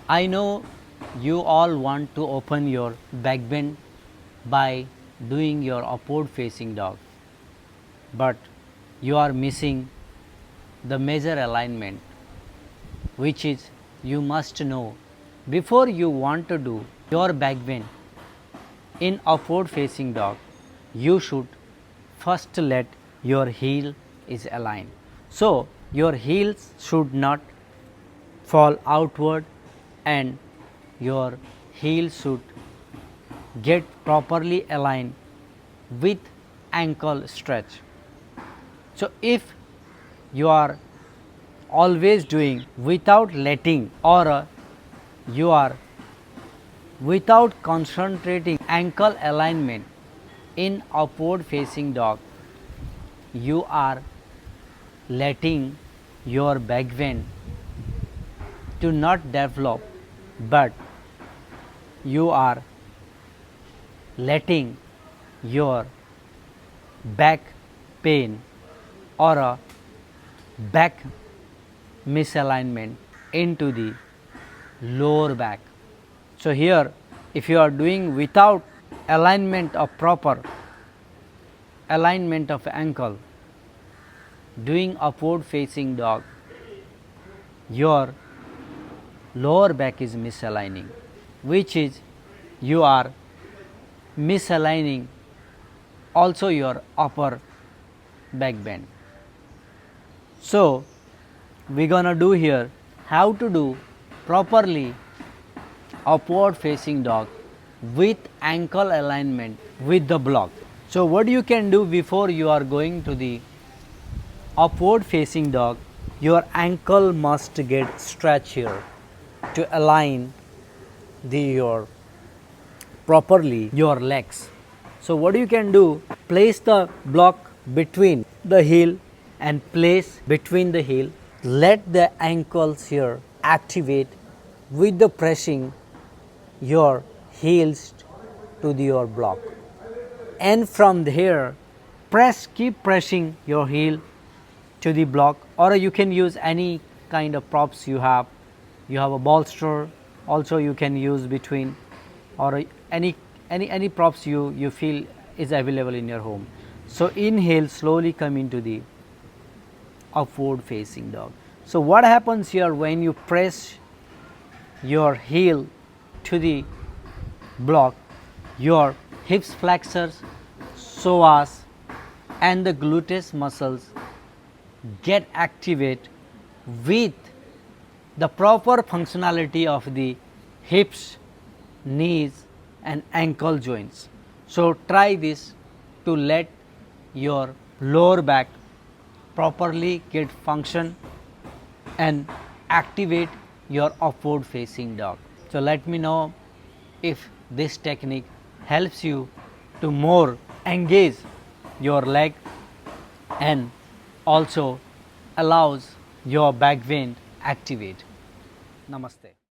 I know you all want to open your back bend by doing your upward facing dog, but you are missing the major alignment, which is you must know before you want to do your back bend in upward facing dog, you should first let your heel is aligned. So your heels should not fall outward and your heel should get properly aligned with ankle stretch. So if you are always doing without letting or you are without concentrating ankle alignment in upward facing dog, you are letting your back bend to not develop, but you are letting your back pain or a back misalignment into the lower back. So here if you are doing without alignment of proper alignment of ankle, doing upward facing dog, your lower back is misaligning, which is you are misaligning also your upper back bend. So we gonna do here how to do properly upward facing dog with ankle alignment with the block. So what you can do before you are going to the upward facing dog, your ankle must get stretch here to align your properly your legs. So what you can do, place the block between the heel and place between the heel, let the ankles here activate with the pressing your heels to your block, and from here keep pressing your heel to the block, or you can use any kind of props you have a bolster also you can use between, or any props you feel is available in your home. So inhale, slowly come into the upward facing dog. So what happens here when you press your heel to the block, your hips flexors, psoas and the gluteus muscles get activate with the proper functionality of the hips, knees and ankle joints. So try this to let your lower back properly get function and activate your upward facing dog. So let me know if this technique helps you to more engage your leg and also allows your back bend activate. Namaste.